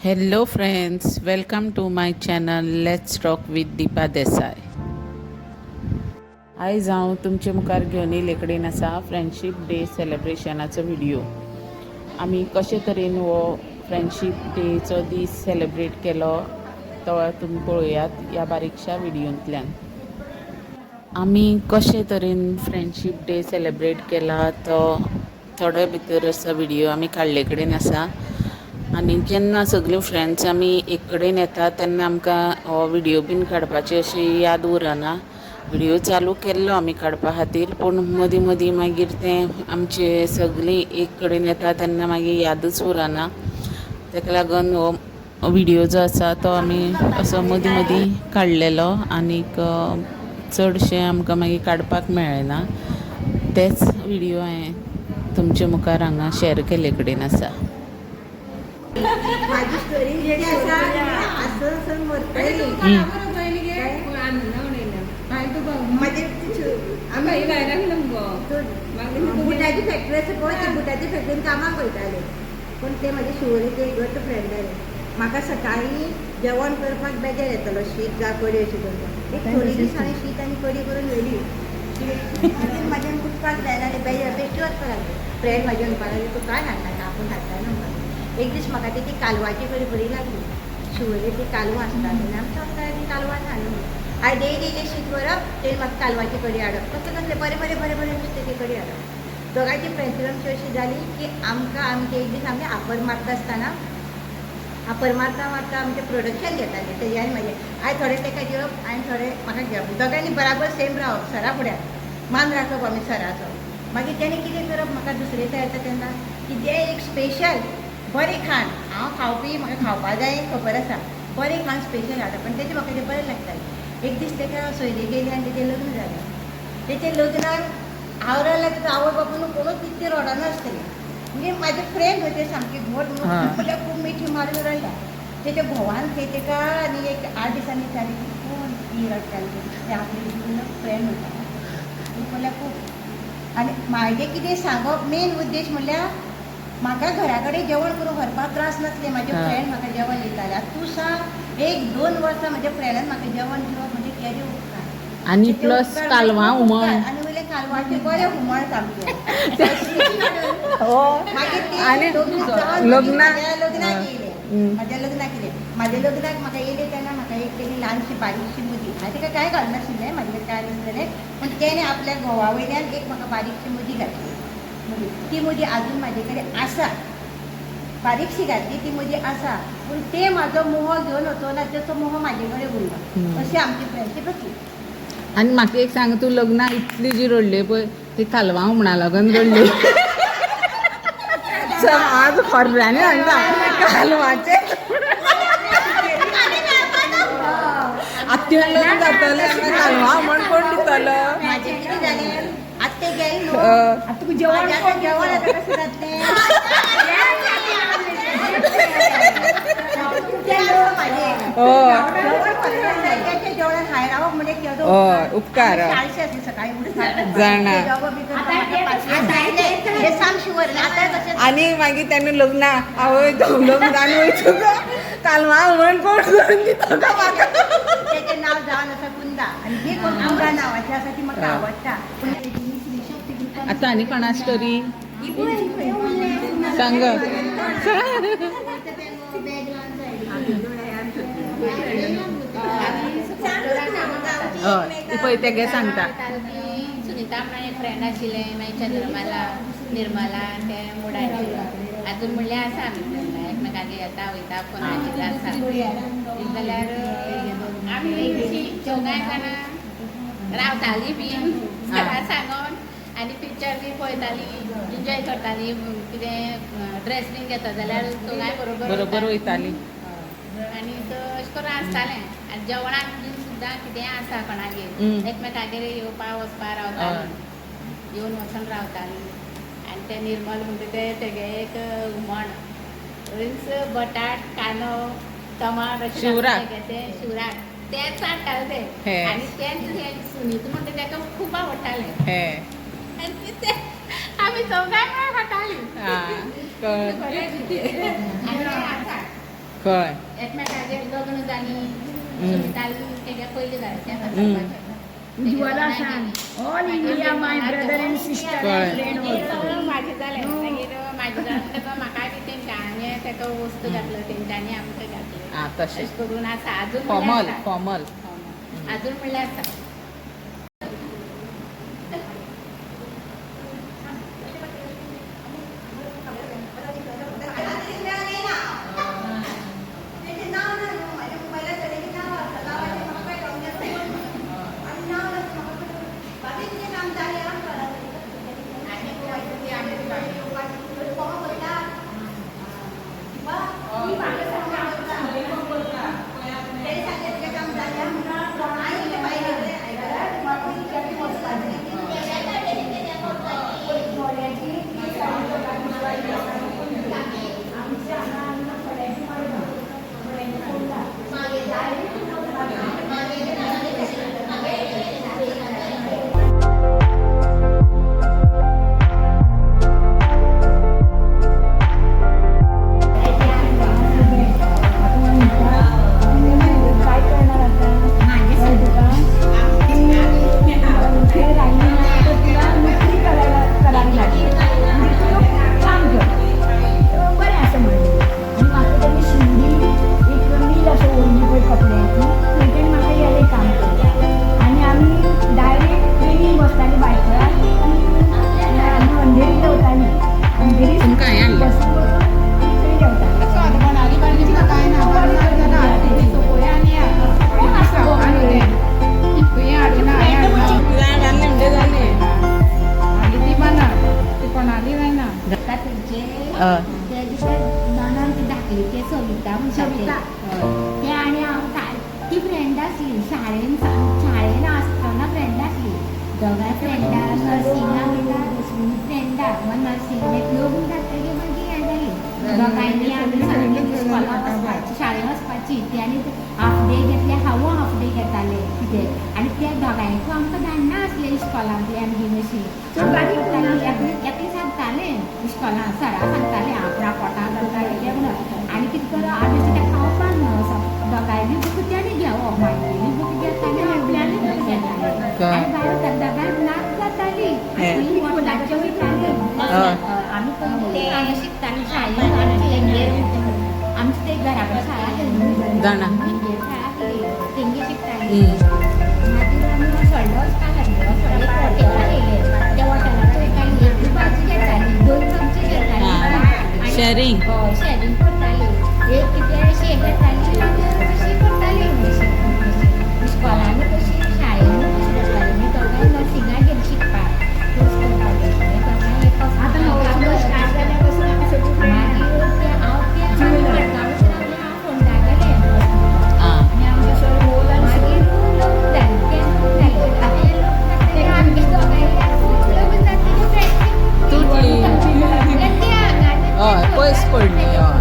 Hello friends, welcome to my channel Let's Talk with Deepa Desai. आयज हांव तुमचे मुखार घेवन येयले कडेन आसा फ्रेंडशीप डे सेलेब्रेशनाचो व्हिडिओ. आमी कशे तरेन हो फ्रेंडशीप डेचो दीस सेलेब्रेट केलो तो तुमी पळयात ह्या बारीकशा व्हिडिओंतल्यान. आमी कशे तरेन फ्रेंडशीप डे सेलेब्रेट केला तो थोडे भितर असो व्हिडिओ आमी काडले कडेन आसा. आनी जेन्ना सगळीं फ्रेंड्स आमी एक कडेन येता तेन्ना आमकां हो व्हिडिओ बीन काडपाची अशी याद उरना. व्हिडिओ चालू केल्लो आमी काडपा खातीर, पूण मदीं मदीं मागीर तें आमचे सगळीं एक कडेन येता तेन्ना मागीर यादूच उरना. ताका लागून हो व्हिडिओ जो आसा तो आमी असो मदीं मदीं काडलेलो आनीक चडशें आमकां मागीर काडपाक मेळना. तेच व्हिडिओ हांवें तुमचे मुखार हांगा शेअर केले कडेन आसा. माझी स्टोरी जेडी आसा असं असं मरतली माझे बुटाची फॅक्टरी आसा पळय ते बुटाची फॅक्टरीन कामाक वयताले, पूण ते म्हाजे शिवोलेचे घट्ट फ्रेंड जाले. म्हाका सकाळीं जेवण करपाक बेजार येतालो, शीत जावं कडी अशी करपाक. एक थोडी दीस हांवें शीत आनी कडी करून व्हेली. मागीर म्हाज्यान कुटपाक जायना आनी बेजार बेश्टी वचपाक लागली. फ्रेंड म्हाजे म्हणपाक लागली तूं काय हाडनाका, आपूण हाडटा न्हू म्हणून. एक दीस म्हाका ती कालवाची कडी बरी लागली. शिवोले ती कालवां आसता आनी आमी चलता ती कालवां हाडून हांवें डेली इल्लें शीत व्हरप, ते म्हाका कालवाची कडी हाडप. कसले कसले बरे बरे बरे बरे नुस्त्याची कडी हाडप. दोगांयची फ्रेंड्स आमची अशी जाली की आमचे एक दीस आमी आपर मारता आसतना आपर मारता मारता आमचें प्रोडक्शन घेतालें तेजे आनी म्हाजें. हांवें थोडे ताका घेवप आनी थोडे म्हाका घेवप. दोगांयनी बराबर सेम रावप, सरा फुड्यान मान राखप आमी सराचो. मागीर तेणें कितें करप, म्हाका दुसरे दिसा येता तेन्ना कितेंय एक स्पेशल बरी खाण, हांव खावपी म्हाका खावपा जाय खबर आसा, बरी खाण स्पेशल हाडप आनी तेजें म्हाका तें बरें लागतालें. एक दीस ताका सोयरी गेली आनी तेजें लग्न जालें. तेच्या लग्नाक हांव रावल्यार तेजो आवय बापूय कोणूच तितके रडना आसतलें. म्हणजे म्हाजे फ्रेंड होते सामके घोट म्हणल्यार खूब मिठी मारून रावल्या. तेच्या घोवान थंय ताका आनी एक 8 दिसांनी विचारलें की कोण ही रडटाली, ते आपली फ्रेंड होता म्हणल्यार खूब. आनी म्हाजें कितें सांगप मेन उद्देश म्हणल्यार म्हाका घरा कडेन जेवण करून व्हरपाक त्रास नासले. म्हाजे फ्रेंड म्हाका जेवण दिताले. आतां तूं सांग 1-2 वर्सां म्हाज्या फ्रेंडान म्हाका जेवण दिवप म्हणजे केदें उपकार. आनी प्लस कालवां हुमण आनी वयले कालवांचे बरें हुमण सामकें. आनी लग्नाक येयले, म्हाज्या लग्नाक येयले. म्हाज्या लग्नाक म्हाका येयले तेन्ना म्हाका एक तेणी ल्हानशी बारीकशी मुदी, हांवें ताका कांय घालनाशिल्लें, म्हाजे कांय नासलेलें, पूण तेणें आपल्या घोवा वयल्यान एक म्हाका बारीकशी मुदी घातली. ती मुदी अजून म्हाजे कडेन आसा, बारीकशी घातली ती मुदी आसा, पूण ते म्हाजो मोह घेवन वचोना, तो मोह म्हाजे कडेन उरला. अशी आमची फ्रेंडशीप आसली. आनी म्हाका एक सांग, तूं लग्नाक इतली जी रडले पळय ती कालवां हुमणा लागून रडली. आज खऱ्यांनी सांगता कालवाचे आत्यान लग्न जातलें कालवां हुमण कोण दितलो. म्हाजें कितें जालें, आतां ते गेले न्हू, आतां तुका जेवण आतां कशें जातलें. जेवणान हाय रावप म्हणजे केदो उपकार जाणा. हे सांग शिवर आतां कशें. आनी मागीर तेन्ना लग्ना आवय लग्नान वयता कालवां हुमण कोण करून दिता म्हाका. तेजें नांव जावन आसा कुंदा, आनी जी कोण कुंदा नांवाची आसा ती म्हाका आवडटा. आतां आनी कोणा स्टोरी सांग. हय पळय तेगे सांगता. सुनीता म्हणून एक फ्रेंड आशिल्ले, मागीर चंद्रमाला निर्मला ते मुडाचे अजून म्हणल्यार आसा आमी फ्रेंडां, एकमेकांगेर येता वयता फोनाचेर आसा. जाल्यार आमी चौगांय जाणां रावतालीं बीन सगळ्यां सांगोन आनी पिक्चर बी पळयतालीं, एन्जॉय करतालीं. कितें ड्रेस बीन घेता जाल्यार चौगांय बरोबर वयतालीं. आनी अशें करून आसतालें. आनी जेवणाक बीन सुद्दां कितेंय आसा कोणागेर एकमेकागेर येवपा वचपा रावतालीं, येवन वचून रावतालीं. आनी ते निर्मल म्हणटा तेगे एक हुमण मीन्स बटाट कांदो टमाट अशें शिवराक शिवराक तेंच हाडटाले ते. आनी तेंच सुनीत म्हणटा ताका खूब आवडटालें. आनी ते आमी चौगांय मेळून खातालीं. कळ्ळें. आनी आसा कळ्ळें. एकमेकागेर लग्न जाली सुनिताल तेगे पयलीं जालें तें सांगपाचें. उज्वला सांग ऑल इंडिया माय ब्रदर एंड सिस्टर फ्रेंड म्हाजें जालें मागीर म्हाजें जावन तेका म्हाकाय बी तेंच्यांनी तेका वस्तू घातल्यो तेंच्यांनी आमकां घातल्यो आं तशें अशें करून आसा अजून फॉर्मल फॉर्मल. अजून म्हणल्यार आसा. ते आणि हांव सारकी फ्रेंड आसली शाळेन आसतना फ्रेंड आसली दोगांय फ्रेंडा नर्सिंगाक वयता दुसरी फ्रेंडा नर्सिंगाक लग्न जातकीर मागीर हें जाली दोगांयनी आमी सारकी इस्कॉलाक वचपाची शाळेन वचपाची तेणी हाफ डे घेतले हांव हाफ डे घेताले कितें आनी ते दोगांयकूय आमकां धाडना आसले इस्कॉलाक बी आनी बीन अशी एकी सांगताले इस्कॉलान सरा सांगताले आपणा पोटां घालताले ते म्हणून आनी कितें करप आमी कितें खावपाक न्हू दोगांयनी बूक तेणी घेवप मागीर बूक घेताले आपल्याली बूक घेताले आनी भायर दोगांय नाच जाताली वखदांच्यो वयताली आमी पयलीं हांगा शिकताली शाळेन आमची ते घरा कडेन शाळा आसली जाणा तेंगेर शाळा आसली तेंगेर शिकताली मागीर आमी सडलो वचपाक लागलो सडले हॉटेलार येयले त्या हॉटेलार वयताली एक भाजी घेताली दोन चमचे घेताली शेअरिंग शेअरिंग करताली एक कितें अशी घेताली आनी अशी करताली इस्कॉलांनी कशी शाळेन कशी करताली मागीर दोगांय नर्सिंगाक गेली शिकपाक कोर्स करताली दोगांय एक स्टार्ट जाल्या पासून आमी सगळीं मागीर ते हांव ते हांव फोंडा गेलें आनी आमचे सर मागीर लग्न जालें तें लग्न जालें आमगे दोगांय लग्न जातकीर तुटली हय पयस पडली हय.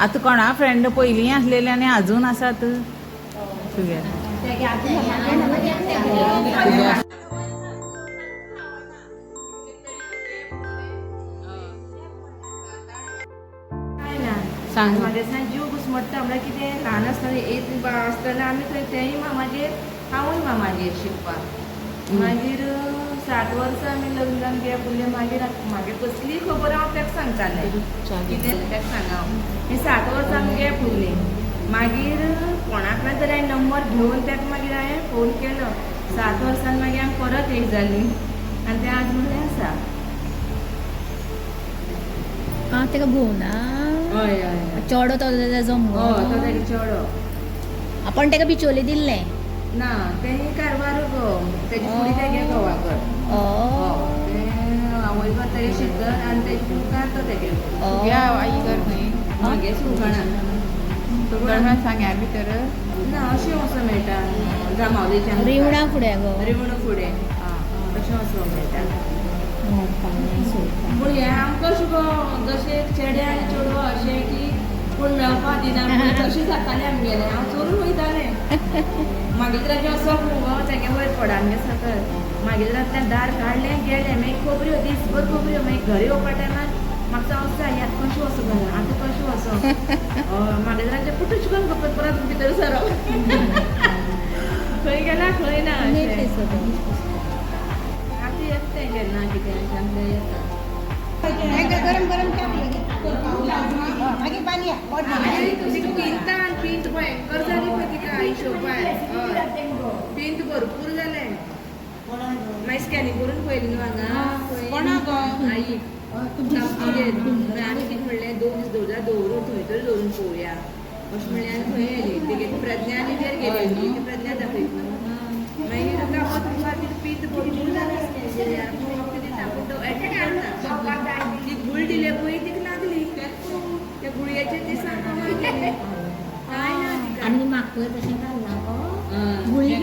आतां कोणा फ्रेंड पयलीं आसलेले आनी आजून आसात तुगेर सांग म्हाजे दिसांनी जीव घुस्मटता म्हळ्यार कितें ल्हान आसतना एक आसतना आमी थंय तेय मामागेर हांवूय मामागेर शिकपाक मागीर 7 वर्सां आमी लग्न जावन गॅप उरलें मागीर म्हागे कसली खबर हांव तेका सांगतालें कितें तेका सांगा ही 7 वर्सां आमी गॅप उरली मागीर कोणाकय तरी हांवें नंबर घेवन तेका मागीर हांवें फोन केलो 7 वर्सान मागीर हांव परत एक जाली आनी तें आज म्हणलें आसा आं तेका भोवना हय हय चेडो तो तेजो हय तो तेगे चेडो आपण तेका बिचोले दिल्ले ना तें कारवार गो तेजी फुडी तेगे घोवाकर आवयकर तेगे शिकत आनी तेजी फुडकार तो तेगे या आई घर खंय मागे सुगणा तुगडा सांग्या भितर ना अशें वचूं मेळटा जामावलेच्यान रिवणा फुडें गो रिवण फुडें तशें वचूंक मेळटा पूण हें आमकां अशें गो जशें चेडे आनी चेडवो अशें की कोण मेळपाक दिना तशें जातालें आमगेलें हांव चोरून वयतालें मागीर तेजे असोक मुगो तेगे वयर पडा आमगे सकयल मागीर दार काडलें गेलें मागीर खबऱ्यो दीसभर खबऱ्यो मागीर घरा येवपा टायमार म्हाका सांगता ह्यात कशें असं झालं आता कशें वचप म्हागे जाणांचे पुटूच करून फकत परत भितर सरप खंय गेला खंय ना आतां येता केन्ना कितें सांगलें येता गरम गरम मागीर पाणी पिंता आनी पिंत भयंकर जाली पळय तिका हिशोबान हय पिंत भरपूर जालें मागीर स्कॅनिंग करून पळयलें न्हू हांगा आई आमी कितें म्हणलें 2 दीस दवरल्यार दवरून थंय तरी दवरून पळोवया अशें म्हणलें आनी खंय येयली तेगे प्रज्ञा आनी तेर गेली ती प्रज्ञा दाखयत न्हू मागीर गांवांत तुमकां कितें पिंत भरपूर जालें ती गुळ दिले पळय तिका लागली त्या गुळयाचेर ती सांगपाक गेली काय ना तिका आनी म्हाका तशें घालना गुळी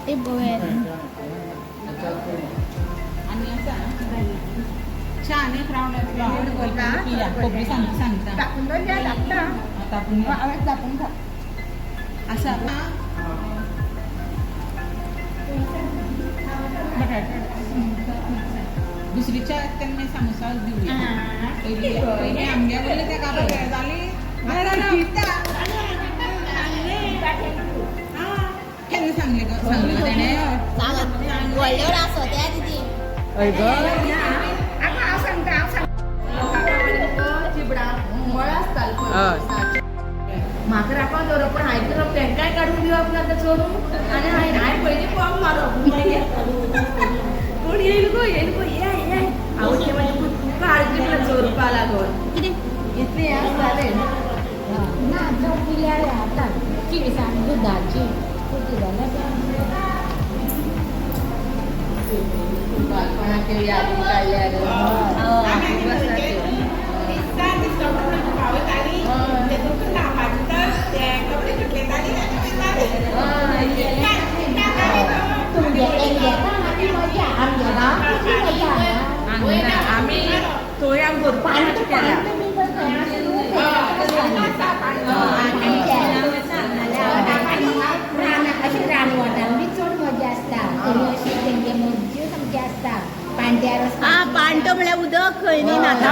ते बघ छान एक राऊंड सांगता टाकून द्या टाकून खा असा दुसरीच्या त्यांनी समोसा दिवया पहिले आमच्या वेळेला त्या गावात झाली त्याने सांगले त्याने व्हडल्यावर असो त्या दिदी चिबडा मळ आसतालो म्हाका राखोन दवरप पूण हांवें तर तेंकाय काडून दिवप ना तें चोरून आनी हांवें पयलीं पॉक मारप पूण येयल गो ये हांव ते मागीर तुका हाडची म्हणून चोरपा लागून कितें इतलें हें आसतालें ना जावं पिल्यार आतां चिळसाण दुदाची कुटी बाळपणाच्यो यादी आमी थंय आमी भरपूर केला अशी रानवटां बी चड मजा आसता अशी तेंगे मज्ज्यो सामकी आसता पांट्यार पांटो म्हळ्यार उदक खंय न्ही नाता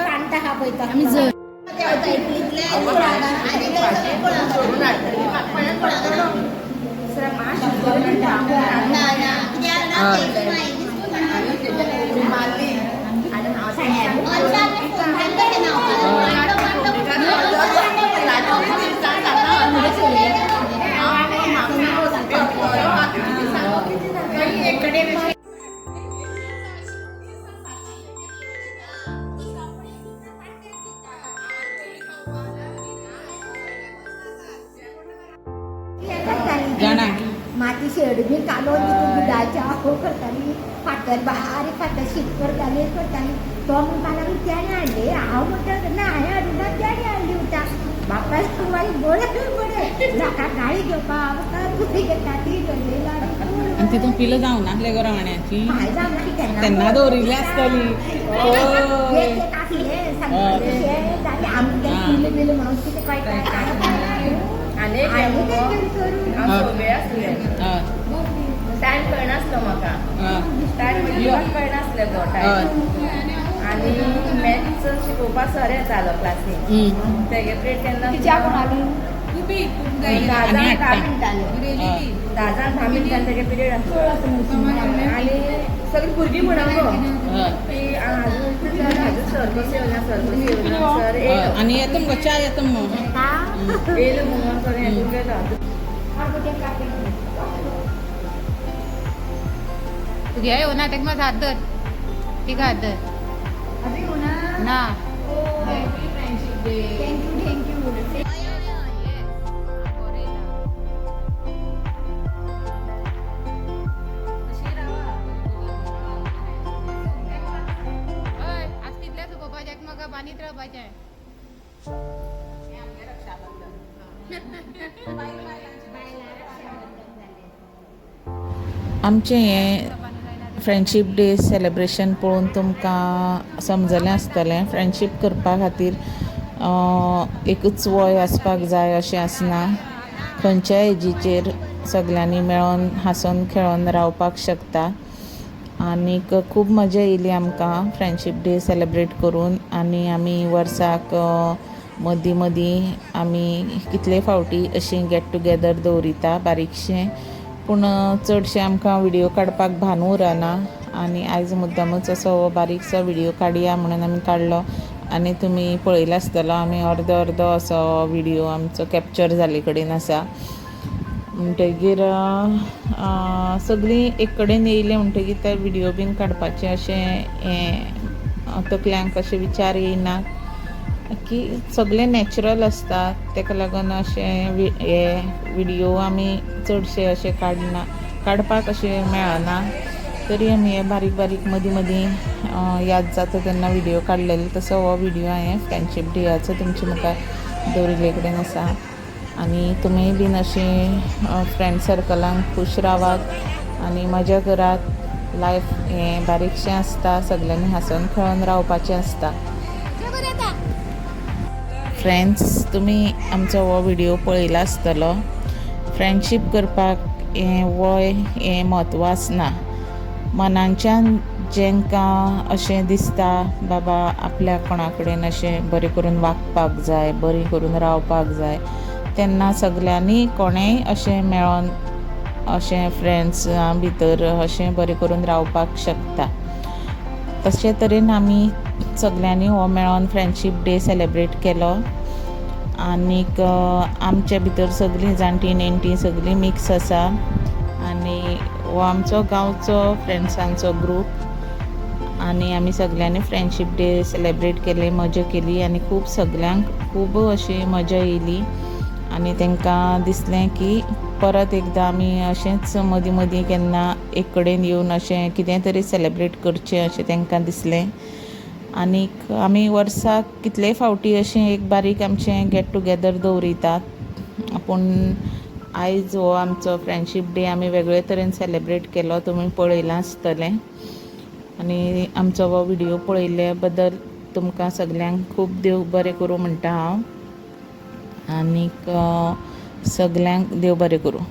पांटा हा पळयता आमी जर माती शेड बी कालोवन तितून दुदाचे आखो करताली फातर बारीक फातर शीत करताली तो म्हणपा लागलो त्याने हाडले हांव म्हणटा ना हांवें हाडूं ना त्याने हाडली उरता बापा मागीर बरे लोकांक गाळी घेवपाक तुमी घेता ती घडली आणि तितून पिलं जावं नासले गो रवाण्याची हांवें जावं ना केन्ना त्यांना दवरिल्ली आसतली एक आसले सांगले जाले आमकां पिलें बिलें म्हणून कितें कळटा आनी सगळे आसले टायम कळनासलो म्हाका टायम कळनासले गो टायम आनी मॅथ्स शिकोवपा सर येतालो क्लासीन तेगे प्लेट केन्ना 10 मिनटान तेगे पिरियड आसलो आनी सगळीं भुरगीं म्हणून गो की हाजो सर कसो येवना सर येयलो आणि येता मगो च्या येता मगो येयलो म्हणून सर हेतून गेलो तुगे येवना तेका मात हात धर तिका हात धर ना आज कितल्या चुकोवपाचें म्हाका बांदीत रावपाचें आमचें हें फ्रेंडशीप डे सेलेब्रेशन पळोवन तुमकां समजलें आसतलें फ्रेंडशीप करपा खातीर एकूच वय आसपाक जाय अशें आसना. खंयच्याय एजीचेर सगल्यांनी मेळोन हांसून खेळोन रावपाक शकता. आनीक खूब मजा येयली आमकां फ्रेंडशीप डे सेलेब्रेट करून. आनी आमी वर्साक मदीं मदीं आमी कितले फावटी अशीं गेट टुगेदर दवरिता बारीकशें. पूण चडशे आमकां व्हिडियो काडपाक भान उरना आनी आयज मुद्दामूच असो बारीकसो व्हिडियो काडया म्हणून आमी काडलो. आनी तुमी पळयलो आसतलो आमी अर्दो अर्दो असो व्हिडियो आमचो कॅप्चर जाल्ले कडेन आसा. म्हणटगीर सगळीं एक कडेन येयले म्हणटगीर ते व्हिडियो बीन काडपाचें अशें हें तकल्यांक अशे विचार येयना की सगळें नॅचरल आसता. ताका लागून अशें हे व्हिडियो आमी चडशे अशे काडपाक अशें मेळना. तरी आमी हे बारीक बारीक मदीं मदीं याद जाता तेन्ना व्हिडियो काडलेलो. तसो हो व्हिडियो हांवें फ्रेंडशीप डेयाचो तुमचे मुखार दवरिल्ले कडेन आसा. आनी तुमी बीन अशीं फ्रेंड सर्कलांक खूश रावात आनी मजा करात. लायफ हें बारीकशें आसता, सगल्यांनी हांसून खेळोन रावपाचें आसता. फ्रेंड्स, तुमी आमचो हो व्हिडियो पळयलो आसतलो. फ्रेंडशीप करपाक हें वय हें म्हत्व आसना. मनांच्यान जेंकां अशें दिसता बाबा आपल्या कोणा कडेन अशें बरें करून वागपाक जाय, बरें करून रावपाक जाय, तेन्ना सगल्यांनी कोणेंय अशें मेळोन अशें फ्रेंड्सां भितर अशें बरें करून रावपाक शकता. तशे तरेन आमी सगल्यांनी हो मेळोन फ्रेंडशीप डे सेलेब्रेट केलो. आनीक आमचे भितर सगळीं जाणटी नेणटी सगळीं मिक्स आसा. आनी हो आमचो गांवचो फ्रेंड्सांचो ग्रूप. आनी आमी सगल्यांनी फ्रेंडशीप डे सेलेब्रेट केले, मजा केली आनी खूब सगल्यांक खूब अशी मजा येयली. आनी तांकां दिसलें की परत एकदां आमी अशेंच मदीं मदीं केन्ना एक कडेन येवन अशें कितें तरी सेलेब्रेट करचें अशें तांकां दिसलें. आनीक आमी वर्साक कितलेय फावटी अशें एक बारीक आमचें गेट टुगेदर दवरितात. पूण आयज हो आमचो फ्रेंडशीप डे आमी वेगळे तरेन सेलेब्रेट केलो. तुमी पळयलां आसतलें. आनी आमचो हो व्हिडियो पळयल्ले बद्दल तुमकां सगल्यांक खूब देव बरें करूं म्हणटा हांव. आनीक सगल्यांक देव बरें करूं.